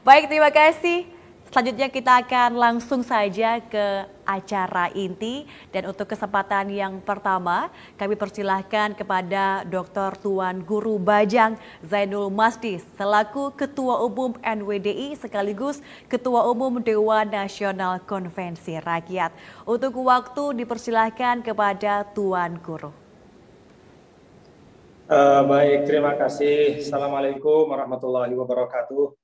Baik, terima kasih. Selanjutnya kita akan langsung saja ke acara inti dan untuk kesempatan yang pertama kami persilahkan kepada Dr. Tuan Guru Bajang Zainul Masdi selaku Ketua Umum NWDI sekaligus Ketua Umum Dewan Nasional Konvensi Rakyat. Untuk waktu dipersilahkan kepada Tuan Guru. Baik, terima kasih. Assalamualaikum warahmatullahi wabarakatuh.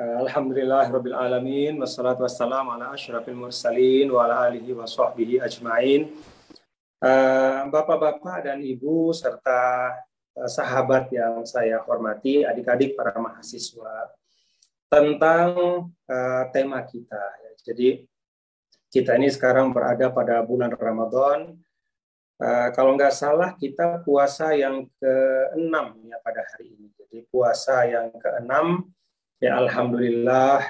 Alhamdulillah Rabbil Alamin. Wassalatu wassalamu ala asyrafil mursalin wa ala alihi wa sahbihi ajma'in. Bapak-bapak dan ibu serta sahabat yang saya hormati, adik-adik para mahasiswa, tentang tema kita. Jadi kita ini sekarang berada pada bulan Ramadan. Kalau nggak salah kita puasa yang ke-6 ya pada hari ini. Jadi puasa yang ke-6, ya alhamdulillah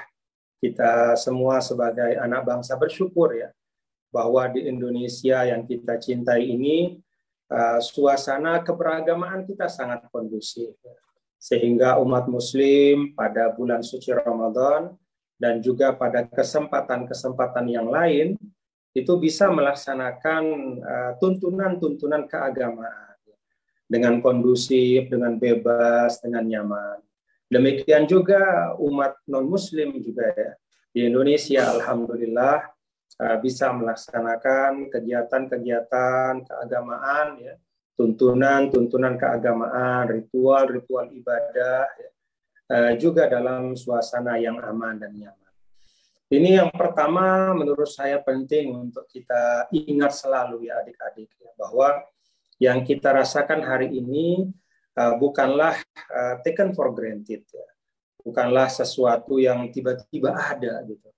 kita semua sebagai anak bangsa bersyukur ya bahwa di Indonesia yang kita cintai ini suasana keberagamaan kita sangat kondusif. Sehingga umat muslim pada bulan suci Ramadan dan juga pada kesempatan-kesempatan yang lain itu bisa melaksanakan tuntunan-tuntunan keagamaan dengan kondusif, dengan bebas, dengan nyaman. Demikian juga umat non-muslim juga ya. Di Indonesia, alhamdulillah, bisa melaksanakan kegiatan-kegiatan keagamaan, ya, tuntunan-tuntunan keagamaan, ritual-ritual ibadah, ya, juga dalam suasana yang aman dan nyaman. Ini yang pertama menurut saya penting untuk kita ingat selalu ya adik-adik, ya, bahwa yang kita rasakan hari ini bukanlah taken for granted, ya. Bukanlah sesuatu yang tiba-tiba ada gitu.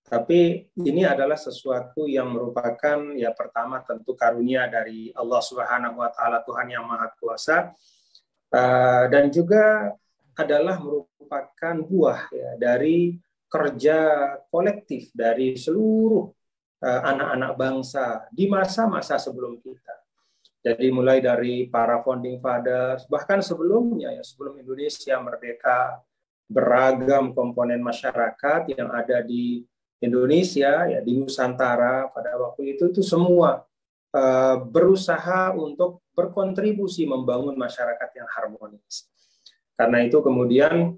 Tapi ini adalah sesuatu yang merupakan ya pertama tentu karunia dari Allah Subhanahu wa taala, Tuhan yang Maha Kuasa, dan juga adalah merupakan buah ya dari kerja kolektif dari seluruh anak-anak bangsa di masa-masa sebelum kita. Jadi mulai dari para founding fathers, bahkan sebelumnya ya, sebelum Indonesia merdeka, beragam komponen masyarakat yang ada di Indonesia ya, di Nusantara pada waktu itu semua berusaha untuk berkontribusi membangun masyarakat yang harmonis. Karena itu kemudian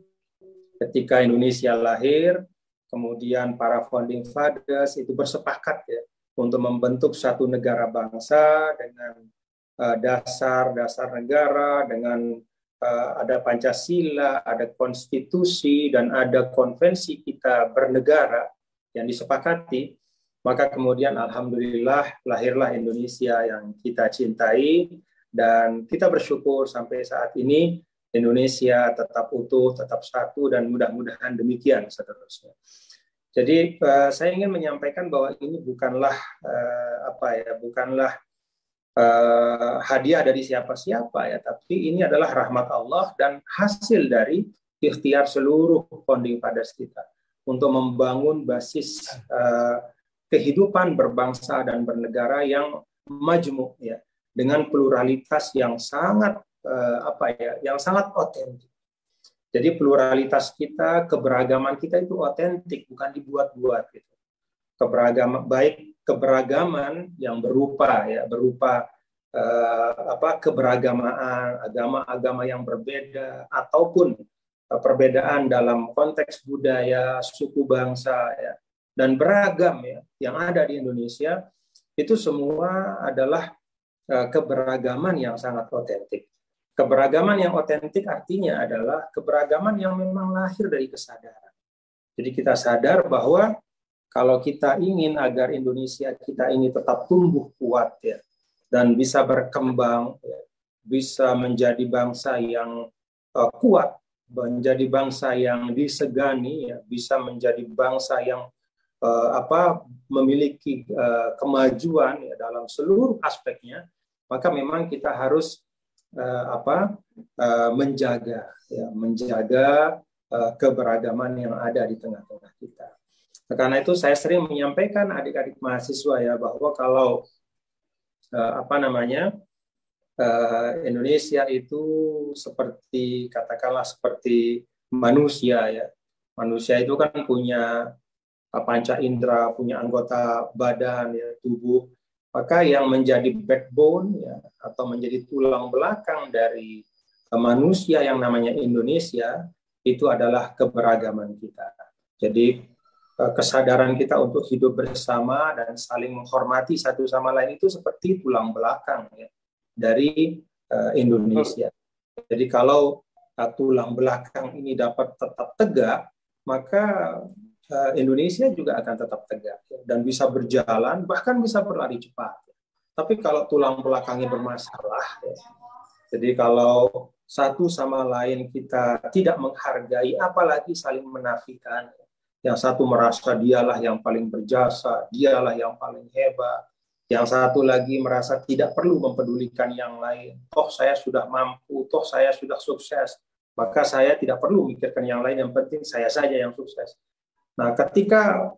ketika Indonesia lahir, kemudian para founding fathers itu bersepakat ya untuk membentuk satu negara bangsa dengan dasar-dasar negara, dengan ada Pancasila, ada konstitusi, dan ada konvensi kita bernegara yang disepakati, maka kemudian alhamdulillah lahirlah Indonesia yang kita cintai, dan kita bersyukur sampai saat ini Indonesia tetap utuh, tetap satu, dan mudah-mudahan demikian seterusnya. Jadi saya ingin menyampaikan bahwa ini bukanlah bukanlah hadiah dari siapa-siapa ya, tapi ini adalah rahmat Allah dan hasil dari ikhtiar seluruh founding fathers kita untuk membangun basis kehidupan berbangsa dan bernegara yang majmuk ya, dengan pluralitas yang sangat yang sangat otentik. Jadi pluralitas kita, keberagaman kita itu otentik, bukan dibuat-buat gitu. Keberagaman yang berupa keberagamaan agama-agama yang berbeda ataupun perbedaan dalam konteks budaya, suku bangsa ya, dan beragam ya yang ada di Indonesia, itu semua adalah keberagaman yang sangat otentik. Keberagaman yang otentik artinya adalah keberagaman yang memang lahir dari kesadaran. Jadi kita sadar bahwa kalau kita ingin agar Indonesia kita ini tetap tumbuh kuat ya, dan bisa berkembang, ya, bisa menjadi bangsa yang kuat, menjadi bangsa yang disegani, ya, bisa menjadi bangsa yang memiliki kemajuan ya, dalam seluruh aspeknya, maka memang kita harus menjaga keberagaman yang ada di tengah-tengah kita. Karena itu saya sering menyampaikan adik-adik mahasiswa ya bahwa kalau Indonesia itu seperti katakanlah seperti manusia ya, Manusia itu kan punya panca indera, punya anggota badan, ya, tubuh. Maka yang menjadi backbone, ya, atau menjadi tulang belakang dari manusia yang namanya Indonesia itu adalah keberagaman kita. Jadi kesadaran kita untuk hidup bersama dan saling menghormati satu sama lain itu seperti tulang belakang, ya, dari Indonesia. Jadi kalau tulang belakang ini dapat tetap tegak, maka Indonesia juga akan tetap tegak, ya, dan bisa berjalan, bahkan bisa berlari cepat. Tapi kalau tulang belakangnya bermasalah, ya, jadi kalau satu sama lain kita tidak menghargai, apalagi saling menafikan, yang satu merasa dialah yang paling berjasa, dialah yang paling hebat, yang satu lagi merasa tidak perlu mempedulikan yang lain, toh saya sudah mampu, toh saya sudah sukses, maka saya tidak perlu memikirkan yang lain, yang penting saya saja yang sukses. Nah, ketika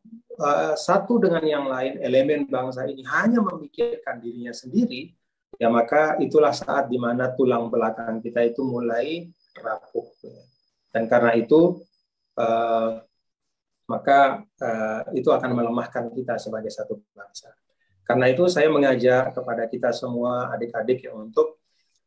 satu dengan yang lain, elemen bangsa ini hanya memikirkan dirinya sendiri, ya maka itulah saat di mana tulang belakang kita itu mulai rapuh. Dan karena itu, maka itu akan melemahkan kita sebagai satu bangsa. Karena itu saya mengajak kepada kita semua adik-adik ya untuk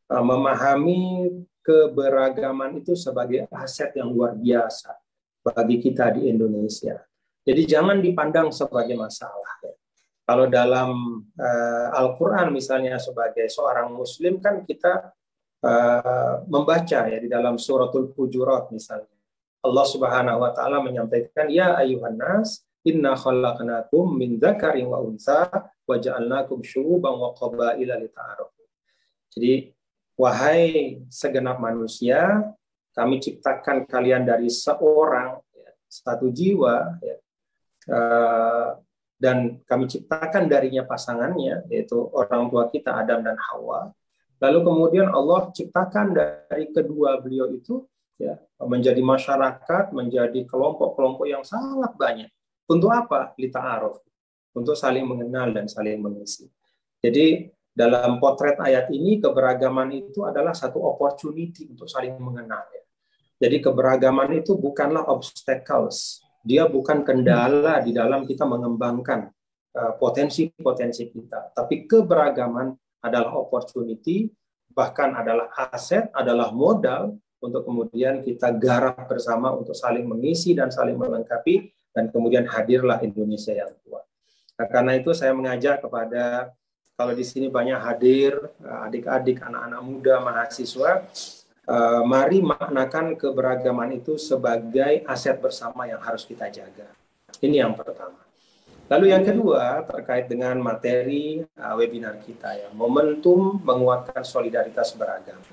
memahami keberagaman itu sebagai aset yang luar biasa bagi kita di Indonesia. Jadi jangan dipandang sebagai masalah. Ya. Kalau dalam Al-Quran misalnya sebagai seorang Muslim kan kita membaca ya di dalam suratul Hujurat misalnya. Allah Subhanahu Wa Taala menyampaikan, ya ayuhan nas, inna khalaqnakum min dzakarin wa unsa wa ja'alnakum syu'uban wa qabaila lita'arafu. Jadi wahai segenap manusia, kami ciptakan kalian dari seorang, ya, satu jiwa, ya, dan kami ciptakan darinya pasangannya, yaitu orang tua kita Adam dan Hawa. Lalu kemudian Allah ciptakan dari kedua beliau itu, ya, menjadi masyarakat, menjadi kelompok-kelompok yang sangat banyak. Untuk apa? Lita'aruf, untuk saling mengenal dan saling mengisi. Jadi dalam potret ayat ini keberagaman itu adalah satu opportunity untuk saling mengenal. Ya. Jadi keberagaman itu bukanlah obstacles, dia bukan kendala di dalam kita mengembangkan potensi-potensi kita, tapi keberagaman adalah opportunity, bahkan adalah aset, adalah modal untuk kemudian kita garap bersama untuk saling mengisi dan saling melengkapi, dan kemudian hadirlah Indonesia yang kuat. Nah, karena itu saya mengajak kepada, kalau di sini banyak hadir adik-adik, anak-anak muda, mahasiswa, mari maknakan keberagaman itu sebagai aset bersama yang harus kita jaga. Ini yang pertama. Lalu yang kedua terkait dengan materi webinar kita, ya, momentum menguatkan solidaritas beragama.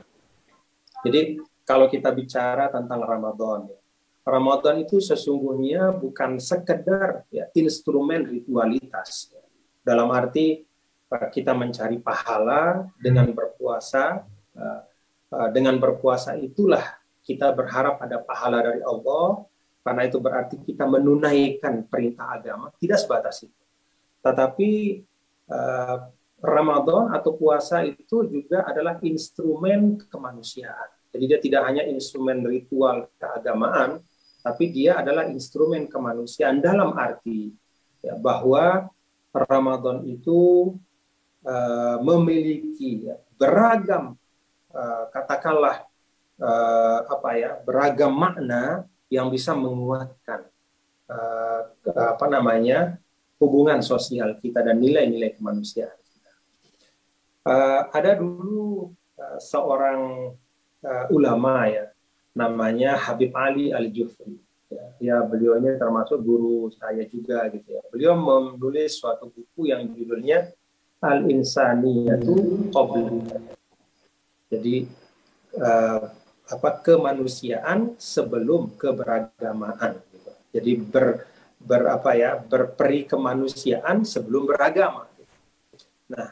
Jadi kalau kita bicara tentang Ramadan, ya, Ramadan itu sesungguhnya bukan sekedar, ya, instrumen ritualitas, ya. Dalam arti kita mencari pahala dengan berpuasa. Dengan berpuasa itulah kita berharap ada pahala dari Allah, karena itu berarti kita menunaikan perintah agama, tidak sebatas itu. Tetapi Ramadan atau puasa itu juga adalah instrumen kemanusiaan. Jadi dia tidak hanya instrumen ritual keagamaan, tapi dia adalah instrumen kemanusiaan dalam arti, ya, bahwa Ramadan itu memiliki, ya, beragam katakanlah beragam makna yang bisa menguatkan hubungan sosial kita dan nilai-nilai kemanusiaan kita. Ada dulu seorang ulama, ya, namanya Habib Ali Al-Jufri. Ya, beliau ini termasuk guru saya juga gitu ya. Beliau menulis suatu buku yang judulnya Al-Insaniyatu Qabla. Jadi kemanusiaan sebelum keberagamaan. Gitu. Jadi berperi kemanusiaan sebelum beragama. Nah,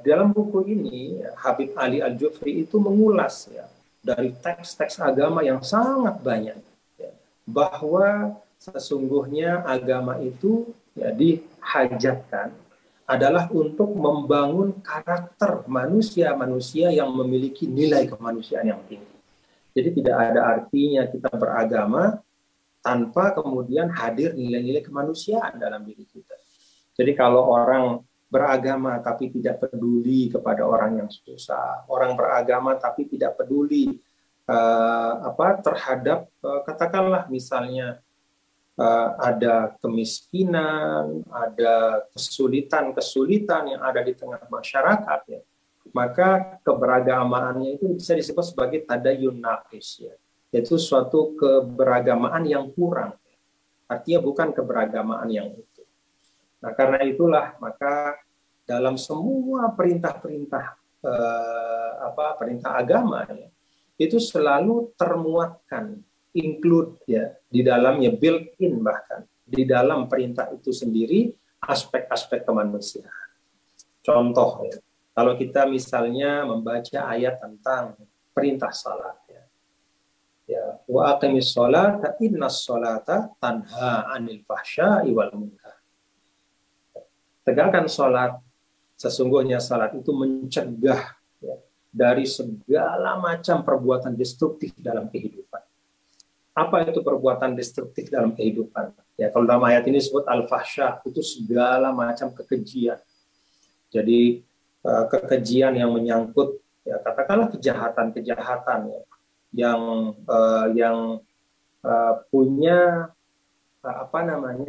dalam buku ini Habib Ali Al-Jufri itu mengulas, ya, dari teks-teks agama yang sangat banyak, ya, bahwa sesungguhnya agama itu, ya, dihajatkan adalah untuk membangun karakter manusia-manusia yang memiliki nilai kemanusiaan yang tinggi. Jadi tidak ada artinya kita beragama tanpa kemudian hadir nilai-nilai kemanusiaan dalam diri kita. Jadi kalau orang beragama tapi tidak peduli kepada orang yang susah, orang beragama tapi tidak peduli terhadap katakanlah misalnya ada kemiskinan, ada kesulitan-kesulitan yang ada di tengah masyarakat, ya, maka keberagamaannya itu bisa disebut sebagai tadayun naqis, ya, yaitu suatu keberagamaan yang kurang, ya. Artinya bukan keberagamaan yang utuh. Nah, karena itulah maka dalam semua perintah-perintah perintah agama, ya, itu selalu termuatkan, include, ya, di dalamnya, built in, bahkan di dalam perintah itu sendiri aspek-aspek kemanusiaan. Contoh, ya, kalau kita misalnya membaca ayat tentang perintah salat, ya, wa aqimis sholata innas sholata tanha 'anil fahsya'i wal munkar. Tegakkan salat, sesungguhnya salat itu mencegah, ya, dari segala macam perbuatan destruktif dalam kehidupan. Apa itu perbuatan destruktif dalam kehidupan? Ya, kalau dalam ayat ini disebut al-fahsya, itu segala macam kekejian. Jadi kekejian yang menyangkut, ya, katakanlah kejahatan-kejahatan, ya, yang punya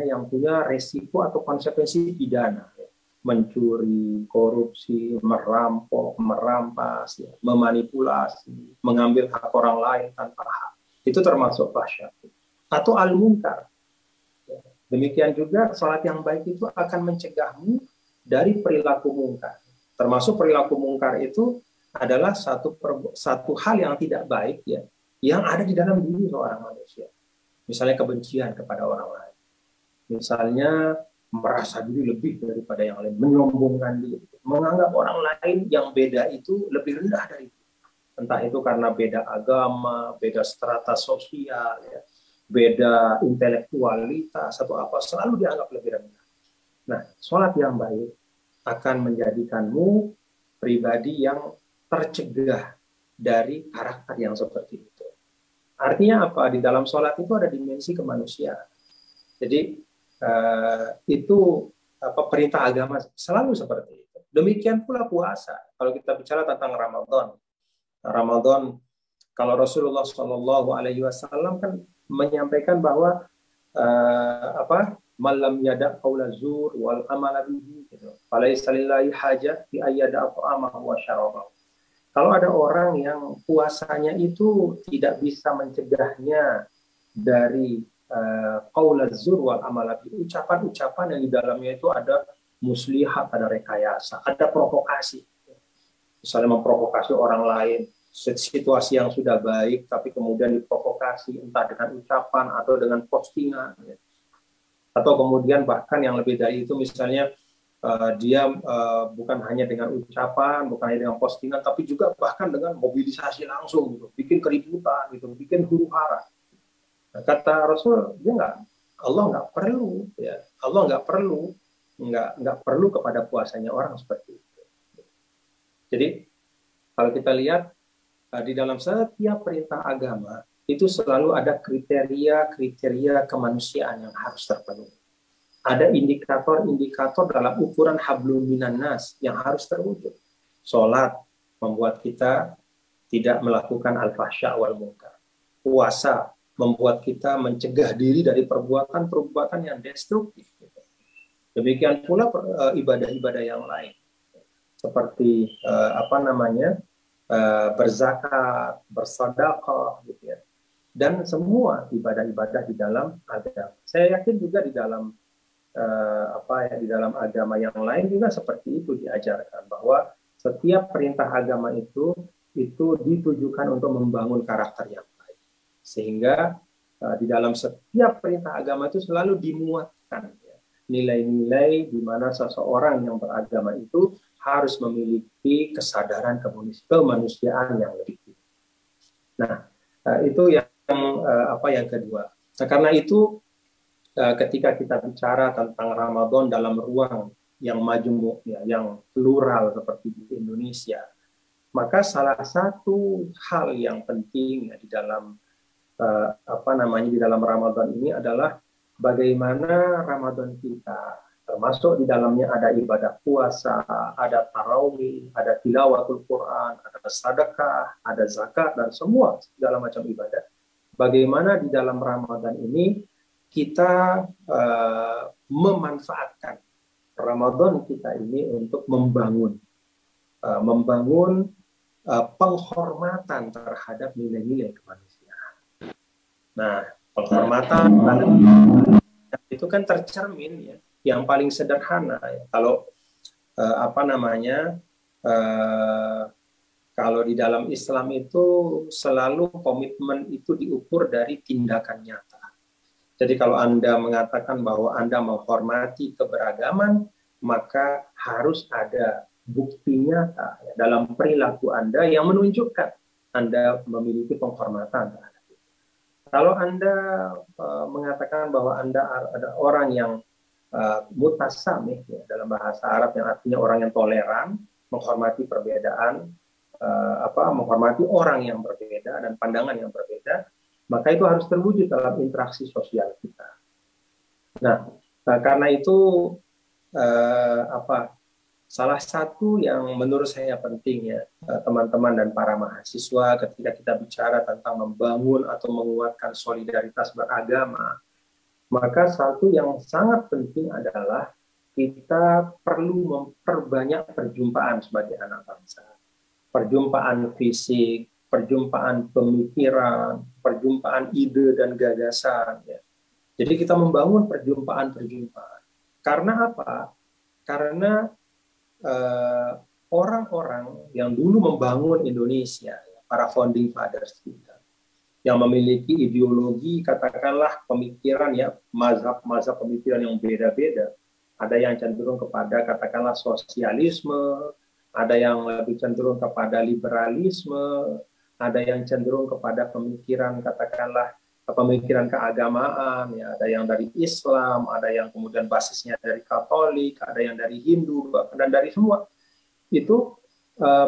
yang punya resiko atau konsekuensi pidana, ya. Mencuri, korupsi, merampok, merampas, ya, memanipulasi, mengambil hak orang lain tanpa hak. Itu termasuk fahsya. Atau al-munkar. Ya. Demikian juga salat yang baik itu akan mencegahmu dari perilaku mungkar. Termasuk perilaku mungkar itu adalah satu hal yang tidak baik, ya, yang ada di dalam diri seorang manusia. Misalnya kebencian kepada orang lain. Misalnya merasa diri lebih daripada yang lain, menyombongkan diri, menganggap orang lain yang beda itu lebih rendah dari itu. Entah itu karena beda agama, beda strata sosial, ya, beda intelektualitas atau apa, selalu dianggap lebih rendah. Nah, sholat yang baik akan menjadikanmu pribadi yang tercegah dari karakter yang seperti itu. Artinya apa? Di dalam sholat itu ada dimensi kemanusiaan. Jadi itu perintah agama selalu seperti itu. Demikian pula puasa. Kalau kita bicara tentang Ramadan, kalau Rasulullah Shallallahu Alaihi Wasallam kan menyampaikan bahwa malam yada qaula zur wal amala bihi, gitu. Falaisa lillahi hajat fi ayyada ta'amahu wa syarabahu. Kalau ada orang yang puasanya itu tidak bisa mencegahnya dari qaula zur wal amala bihi, ucapan-ucapan yang di dalamnya itu ada muslihat, ada rekayasa, ada provokasi. Misalnya memprovokasi orang lain, situasi yang sudah baik tapi kemudian diprovokasi entah dengan ucapan atau dengan postingan, ya. Atau kemudian bahkan yang lebih dari itu, misalnya dia bukan hanya dengan ucapan, bukan hanya dengan postingan, tapi juga bahkan dengan mobilisasi langsung, gitu, bikin keributan, gitu, bikin huru-hara. Nah, kata Rasul, Allah nggak perlu, ya, Allah nggak perlu kepada puasanya orang seperti itu. Jadi kalau kita lihat di dalam setiap perintah agama itu selalu ada kriteria kemanusiaan yang harus terpenuhi. Ada indikator-indikator dalam ukuran hablum minan nas yang harus terwujud. Sholat membuat kita tidak melakukan al-fahsya wal munkar. Puasa membuat kita mencegah diri dari perbuatan-perbuatan yang destruktif. Demikian pula ibadah-ibadah yang lain, seperti berzakat, bersedekah, gitu ya. Dan semua ibadah-ibadah di dalam agama. Saya yakin juga di dalam di dalam agama yang lain juga seperti itu diajarkan, bahwa setiap perintah agama itu ditujukan untuk membangun karakter yang baik. Sehingga di dalam setiap perintah agama itu selalu dimuatkan, ya, nilai-nilai di mana seseorang yang beragama itu harus memiliki kesadaran kemanusiaan yang lebih tinggi. Nah, itu yang kedua. Nah, karena itu ketika kita bicara tentang Ramadan dalam ruang yang majemuk, ya, yang plural seperti di Indonesia, maka salah satu hal yang penting, ya, di dalam apa namanya di dalam Ramadan ini adalah bagaimana Ramadan kita, termasuk di dalamnya ada ibadah puasa, ada tarawih, ada tilawatul Quran, ada sedekah, ada zakat, dan semua segala macam ibadah. Bagaimana di dalam Ramadan ini kita memanfaatkan Ramadan kita ini untuk membangun penghormatan terhadap nilai-nilai kemanusiaan. Nah, penghormatan itu kan tercermin ya, yang paling sederhana ya. Kalau apa namanya, kalau di dalam Islam itu selalu komitmen itu diukur dari tindakan nyata. Jadi kalau Anda mengatakan bahwa Anda menghormati keberagaman, maka harus ada bukti nyata ya, dalam perilaku Anda yang menunjukkan Anda memiliki penghormatan terhadap itu. Kalau Anda mengatakan bahwa Anda ada orang yang mutasamih ya, dalam bahasa Arab yang artinya orang yang toleran, menghormati perbedaan, menghormati orang yang berbeda dan pandangan yang berbeda, maka itu harus terwujud dalam interaksi sosial kita. Nah, karena itu salah satu yang menurut saya penting ya, teman-teman dan para mahasiswa, ketika kita bicara tentang membangun atau menguatkan solidaritas beragama, maka satu yang sangat penting adalah kita perlu memperbanyak perjumpaan sebagai anak bangsa. Perjumpaan fisik, perjumpaan pemikiran, perjumpaan ide dan gagasan. Ya. Jadi kita membangun perjumpaan-perjumpaan. Karena apa? Karena orang-orang yang dulu membangun Indonesia, para founding fathers kita, yang memiliki ideologi, katakanlah pemikiran ya, mazhab pemikiran yang beda-beda. Ada yang cenderung kepada katakanlah sosialisme, ada yang lebih cenderung kepada liberalisme, ada yang cenderung kepada pemikiran katakanlah pemikiran keagamaan, ya, ada yang dari Islam, ada yang kemudian basisnya dari Katolik, ada yang dari Hindu, dan dari semua itu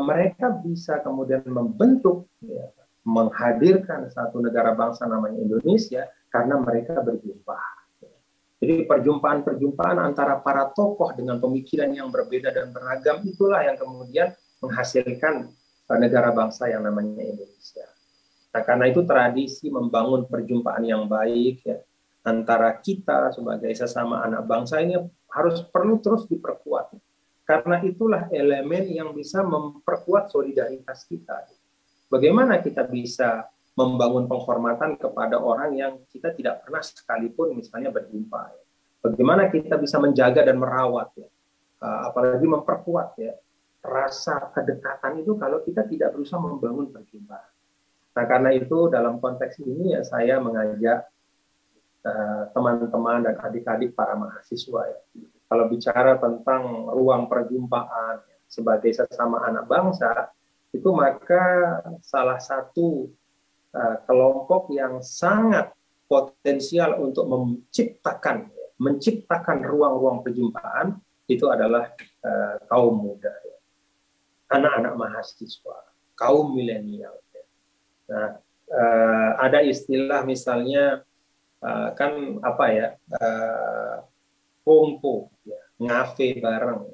mereka bisa kemudian membentuk, ya, menghadirkan satu negara bangsa namanya Indonesia karena mereka berjumpa. Jadi perjumpaan-perjumpaan antara para tokoh dengan pemikiran yang berbeda dan beragam itulah yang kemudian menghasilkan negara bangsa yang namanya Indonesia. Nah, karena itu tradisi membangun perjumpaan yang baik ya, antara kita sebagai sesama anak bangsa ini perlu terus diperkuat. Karena itulah elemen yang bisa memperkuat solidaritas kita. Bagaimana kita bisa membangun penghormatan kepada orang yang kita tidak pernah sekalipun misalnya berjumpa. Ya. Bagaimana kita bisa menjaga dan merawat, ya, apalagi memperkuat ya, rasa kedekatan itu kalau kita tidak berusaha membangun perjumpaan. Nah, karena itu dalam konteks ini ya saya mengajak teman-teman dan adik-adik para mahasiswa ya. Kalau bicara tentang ruang perjumpaan ya, sebagai sesama anak bangsa, itu maka salah satu kelompok yang sangat potensial untuk menciptakan ruang-ruang perjumpaan itu adalah kaum muda, ya. Anak-anak mahasiswa, kaum milenial. Nah, ada istilah misalnya kan apa ya, kompo, ya, ngafe bareng,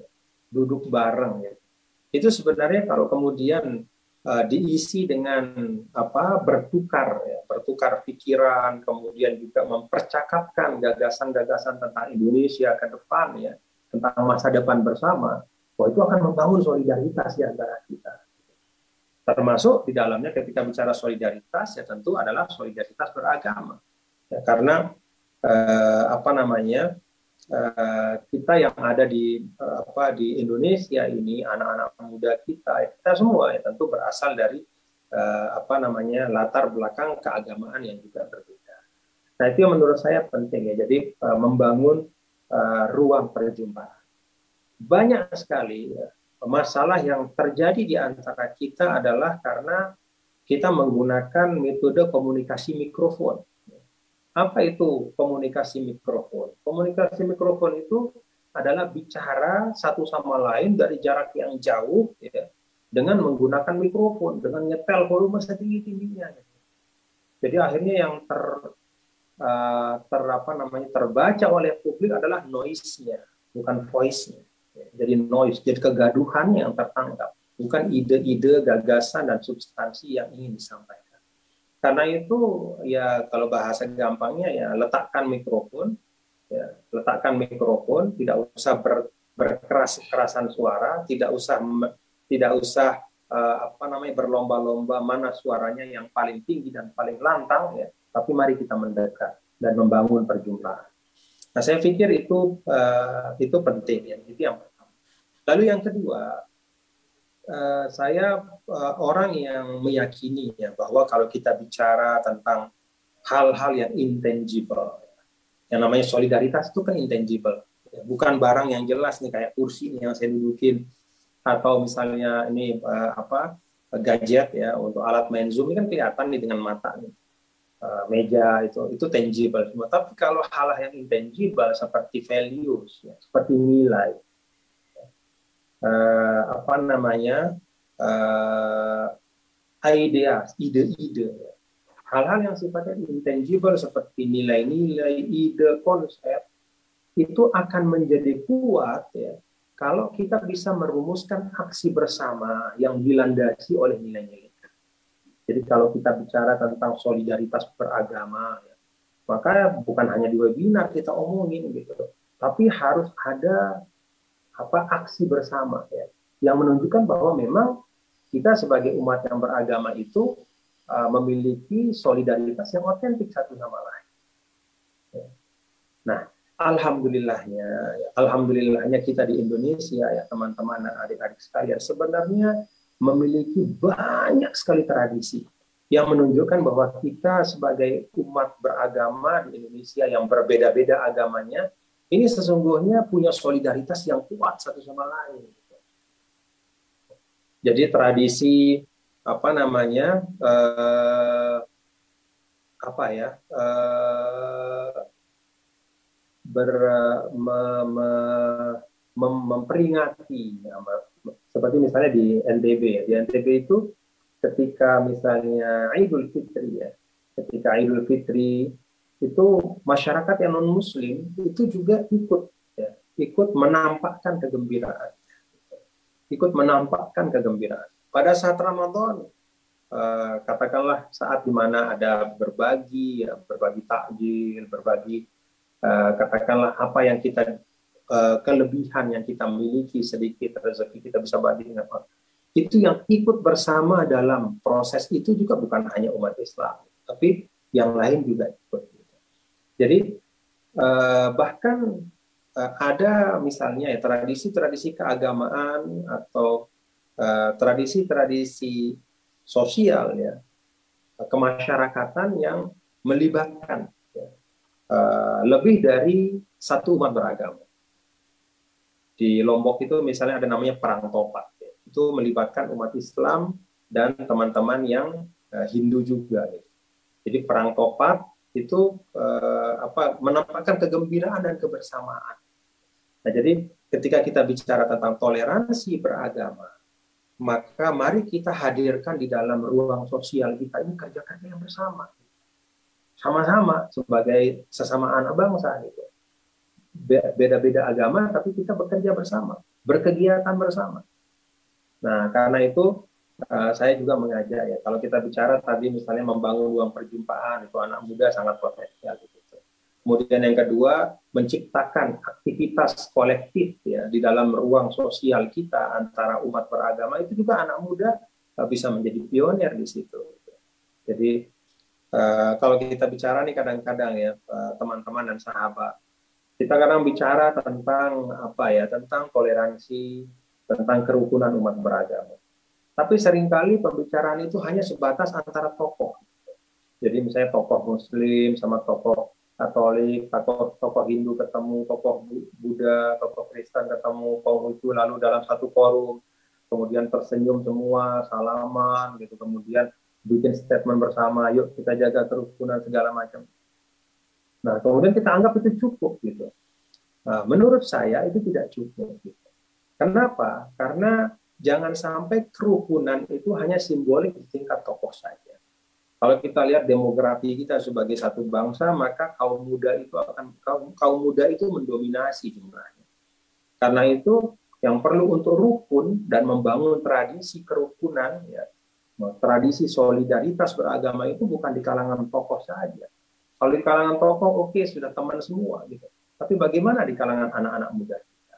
duduk bareng. Ya. Itu sebenarnya kalau kemudian diisi dengan bertukar pikiran, kemudian juga mempercakapkan gagasan-gagasan tentang Indonesia ke depan, ya, tentang masa depan bersama, itu akan membangun solidaritas di antara kita. Termasuk di dalamnya ketika bicara solidaritas ya tentu adalah solidaritas beragama ya, karena kita yang ada di Indonesia ini, anak-anak muda kita semua ya tentu berasal dari latar belakang keagamaan yang juga berbeda. Nah, itu yang menurut saya penting ya, jadi membangun ruang perjumpaan. Banyak sekali ya, masalah yang terjadi di antara kita adalah karena kita menggunakan metode komunikasi mikrofon. Apa itu komunikasi mikrofon? Komunikasi mikrofon itu adalah bicara satu sama lain dari jarak yang jauh, ya, dengan menggunakan mikrofon, dengan nyetel volume setinggi-tingginya. Jadi akhirnya yang apa namanya, terbaca oleh publik adalah noise-nya, bukan voice-nya. Jadi noise, jadi kegaduhan yang tertangkap, bukan ide-ide, gagasan dan substansi yang ingin disampaikan. Karena itu ya kalau bahasa gampangnya ya letakkan mikrofon, tidak usah berkeras-kerasan suara, tidak usah apa namanya, berlomba-lomba mana suaranya yang paling tinggi dan paling lantang, ya. Tapi mari kita mendekat dan membangun perjumpaan. Nah, saya pikir itu penting, ya. Itu yang pertama. Lalu yang kedua, saya orang yang meyakini ya bahwa kalau kita bicara tentang hal-hal yang intangible, yang namanya solidaritas itu kan intangible, bukan barang yang jelas nih kayak kursi yang saya dudukin, atau misalnya ini gadget ya untuk alat main Zoom, ini kan kelihatan nih dengan mata nih. Meja itu tangible semua. Tapi kalau hal yang intangible seperti values, ya, seperti nilai, apa namanya, ide-ide, ya. Hal-hal yang sifatnya intangible seperti nilai-nilai, ide, konsep, itu akan menjadi kuat ya kalau kita bisa merumuskan aksi bersama yang dilandasi oleh nilai-nilai. Jadi kalau kita bicara tentang solidaritas beragama, ya, maka bukan hanya di webinar kita omongin gitu, tapi harus ada aksi bersama ya, yang menunjukkan bahwa memang kita sebagai umat yang beragama itu memiliki solidaritas yang otentik satu sama lain. Nah, alhamdulillahnya kita di Indonesia ya teman-teman dan adik-adik sekalian sebenarnya memiliki banyak sekali tradisi yang menunjukkan bahwa kita sebagai umat beragama di Indonesia yang berbeda-beda agamanya ini sesungguhnya punya solidaritas yang kuat satu sama lain. Jadi tradisi memperingati seperti misalnya di NTB ya. Di NTB itu ketika misalnya Idul Fitri ya, ketika Idul Fitri itu masyarakat yang non Muslim itu juga ikut menampakkan kegembiraan, pada saat Ramadan. Katakanlah saat dimana ada berbagi takjil, berbagi katakanlah apa yang kita kelebihan yang kita miliki, sedikit rezeki kita bisa bagi dengan orang. Itu yang ikut bersama dalam proses itu juga bukan hanya umat Islam, tapi yang lain juga ikut. Jadi bahkan ada misalnya ya tradisi-tradisi keagamaan atau tradisi-tradisi sosial ya, kemasyarakatan yang melibatkan lebih dari satu umat beragama. Di Lombok itu misalnya ada namanya perang topat, ya. Itu melibatkan umat Islam dan teman-teman yang Hindu juga. Ya. Jadi perang topat itu menampakkan kegembiraan dan kebersamaan. Nah, jadi ketika kita bicara tentang toleransi beragama, maka mari kita hadirkan di dalam ruang sosial kita ini kerja-kerja yang bersama. Sama-sama sebagai sesama anak bangsa gitu. Beda-beda agama tapi kita bekerja bersama, berkegiatan bersama. Nah, karena itu saya juga mengajak ya, kalau kita bicara tadi misalnya membangun ruang perjumpaan, itu anak muda sangat potensial gitu. Kemudian yang kedua, menciptakan aktivitas kolektif ya di dalam ruang sosial kita antara umat beragama, itu juga anak muda bisa menjadi pionir di situ. Jadi kalau kita bicara nih kadang-kadang ya teman-teman dan sahabat, kita kadang bicara tentang tentang toleransi, tentang kerukunan umat beragama. Tapi seringkali pembicaraan itu hanya sebatas antara tokoh. Jadi misalnya tokoh Muslim sama tokoh Katolik, tokoh Hindu ketemu, tokoh Buddha, tokoh Kristen ketemu, Konghucu lalu dalam satu forum, kemudian tersenyum semua, salaman, gitu, kemudian bikin statement bersama, yuk kita jaga kerukunan segala macam. Nah, kemudian kita anggap itu cukup, gitu. Nah, menurut saya itu tidak cukup. Gitu. Kenapa? Karena jangan sampai kerukunan itu hanya simbolik di tingkat tokoh saja. Kalau kita lihat demografi kita sebagai satu bangsa, maka kaum muda itu mendominasi jumlahnya. Karena itu yang perlu untuk rukun dan membangun tradisi kerukunan, ya, tradisi solidaritas beragama itu bukan di kalangan tokoh saja. Kalau di kalangan tokoh, oke, sudah teman semua, gitu. Tapi bagaimana di kalangan anak-anak muda kita?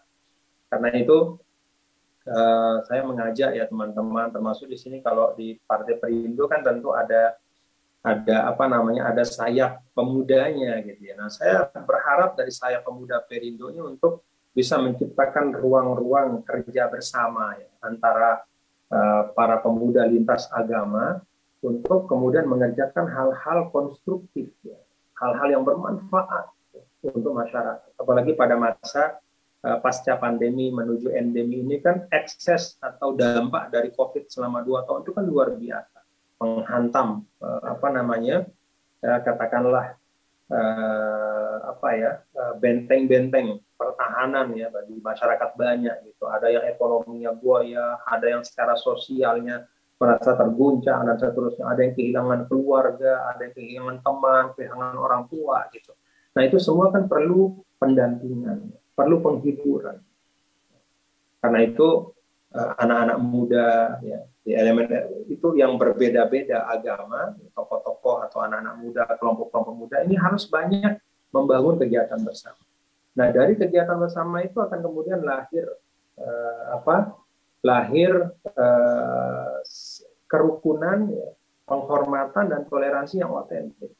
Karena itu saya mengajak ya teman-teman, termasuk di sini kalau di Partai Perindo kan tentu ada sayap pemudanya gitu ya. Nah, saya berharap dari sayap pemuda Perindo ini untuk bisa menciptakan ruang-ruang kerja bersama ya, antara para pemuda lintas agama untuk kemudian mengerjakan hal-hal konstruktif ya, hal-hal yang bermanfaat ya, untuk masyarakat. Apalagi pada masa pasca pandemi menuju endemi ini kan ekses atau dampak dari COVID selama 2 tahun itu kan luar biasa, menghantam katakanlah benteng-benteng pertahanan ya bagi masyarakat banyak gitu. Ada yang ekonominya goyah, ada yang secara sosialnya merasa terguncang dan seterusnya. Ada yang kehilangan keluarga, ada yang kehilangan teman, kehilangan orang tua gitu. Nah itu semua kan perlu pendampingan, perlu penghiburan. Karena itu anak-anak muda ya di elemen itu yang berbeda-beda agama, tokoh-tokoh atau anak-anak muda, kelompok-kelompok muda ini harus banyak membangun kegiatan bersama. Nah dari kegiatan bersama itu akan kemudian lahir kerukunan, ya, penghormatan dan toleransi yang otentik.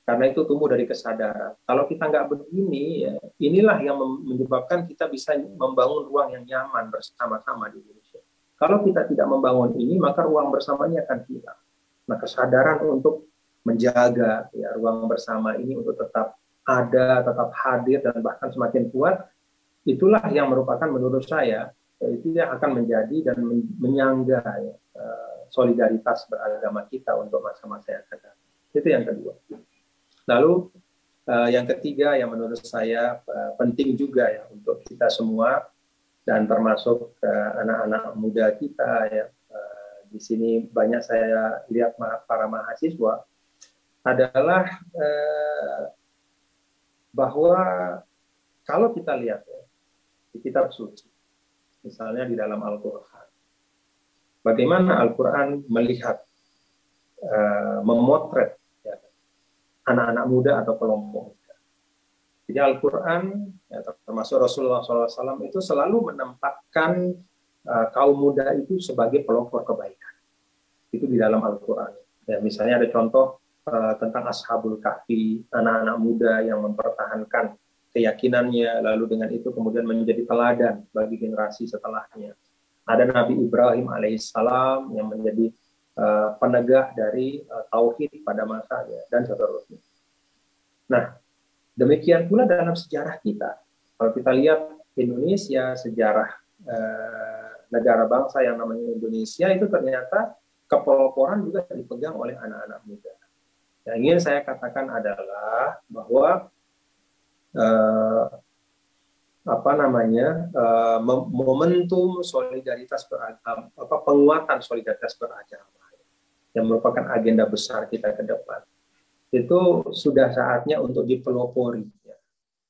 Karena itu tumbuh dari kesadaran. Kalau kita nggak begini, ya, inilah yang menyebabkan kita bisa membangun ruang yang nyaman bersama-sama di Indonesia. Kalau kita tidak membangun ini, maka ruang bersamanya akan hilang. Nah, kesadaran untuk menjaga ya, ruang bersama ini untuk tetap ada, tetap hadir, dan bahkan semakin kuat, itulah yang merupakan menurut saya, itu yang akan menjadi dan menyangga ya, solidaritas beragama kita untuk masa-masa yang akan datang. Itu yang kedua. Lalu yang ketiga yang menurut saya penting juga ya untuk kita semua dan termasuk anak-anak muda kita ya, di sini banyak saya lihat para mahasiswa adalah bahwa kalau kita lihat ya, di kitab suci, misalnya di dalam Al-Quran, bagaimana Al-Quran melihat, memotret anak-anak muda atau kelompok muda. Jadi Al-Quran, ya, termasuk Rasulullah SAW itu selalu menempatkan kaum muda itu sebagai pelopor kebaikan. Itu di dalam Al-Quran. Ya, misalnya ada contoh tentang Ashabul Kahfi, anak-anak muda yang mempertahankan keyakinannya, lalu dengan itu kemudian menjadi teladan bagi generasi setelahnya. Ada Nabi Ibrahim alaihissalam yang menjadi penegak dari tauhid pada masanya dan seterusnya. Nah, demikian pula dalam sejarah kita. Kalau kita lihat Indonesia, sejarah negara bangsa yang namanya Indonesia itu ternyata kepeloporan juga dipegang oleh anak-anak muda. Yang ingin saya katakan adalah bahwa momentum solidaritas beragama, penguatan solidaritas beragama yang merupakan agenda besar kita ke depan, itu sudah saatnya untuk dipelopori, ya,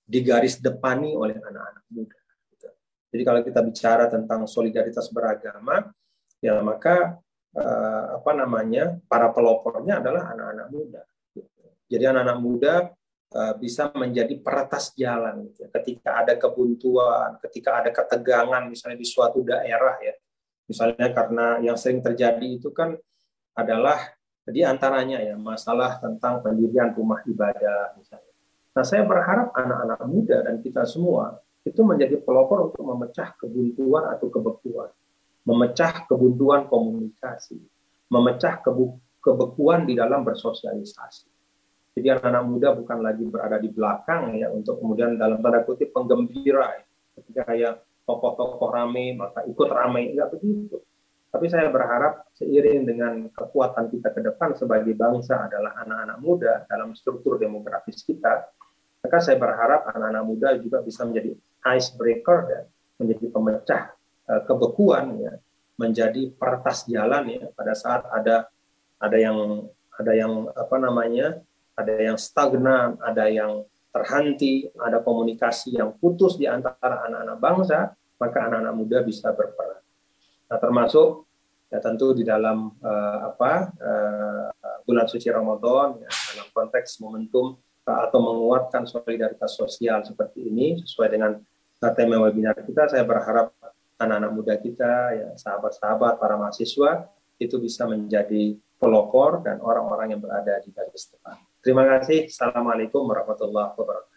digaris depani oleh anak-anak muda. Gitu. Jadi kalau kita bicara tentang solidaritas beragama, ya maka para pelopornya adalah anak-anak muda. Gitu. Jadi anak-anak muda bisa menjadi peretas jalan. Gitu. Ketika ada kebuntuan, ketika ada ketegangan, misalnya di suatu daerah, ya, misalnya karena yang sering terjadi itu kan adalah di antaranya ya masalah tentang pendirian rumah ibadah misalnya. Nah, saya berharap anak-anak muda dan kita semua itu menjadi pelopor untuk memecah kebuntuan atau kebekuan, memecah kebuntuan komunikasi, memecah kebekuan di dalam bersosialisasi. Jadi anak-anak muda bukan lagi berada di belakang ya untuk kemudian dalam tanda kutip penggembira ya. Ketika ya tokoh-tokoh rame maka ikut rame, enggak begitu. Tapi saya berharap seiring dengan kekuatan kita ke depan sebagai bangsa adalah anak-anak muda dalam struktur demografis kita, maka saya berharap anak-anak muda juga bisa menjadi icebreaker ya, menjadi pemecah kebekuan ya, menjadi peretas jalan ya pada saat ada ada yang apa namanya, ada yang stagnan, ada yang terhenti, ada komunikasi yang putus di antara anak-anak bangsa, maka anak-anak muda bisa berperan. Nah, termasuk ya tentu di dalam bulan suci Ramadan, ya, dalam konteks momentum atau menguatkan solidaritas sosial seperti ini, sesuai dengan tema webinar kita, saya berharap anak-anak muda kita, ya, sahabat-sahabat, para mahasiswa, itu bisa menjadi pelopor dan orang-orang yang berada di garis depan. Terima kasih. Assalamualaikum warahmatullahi wabarakatuh.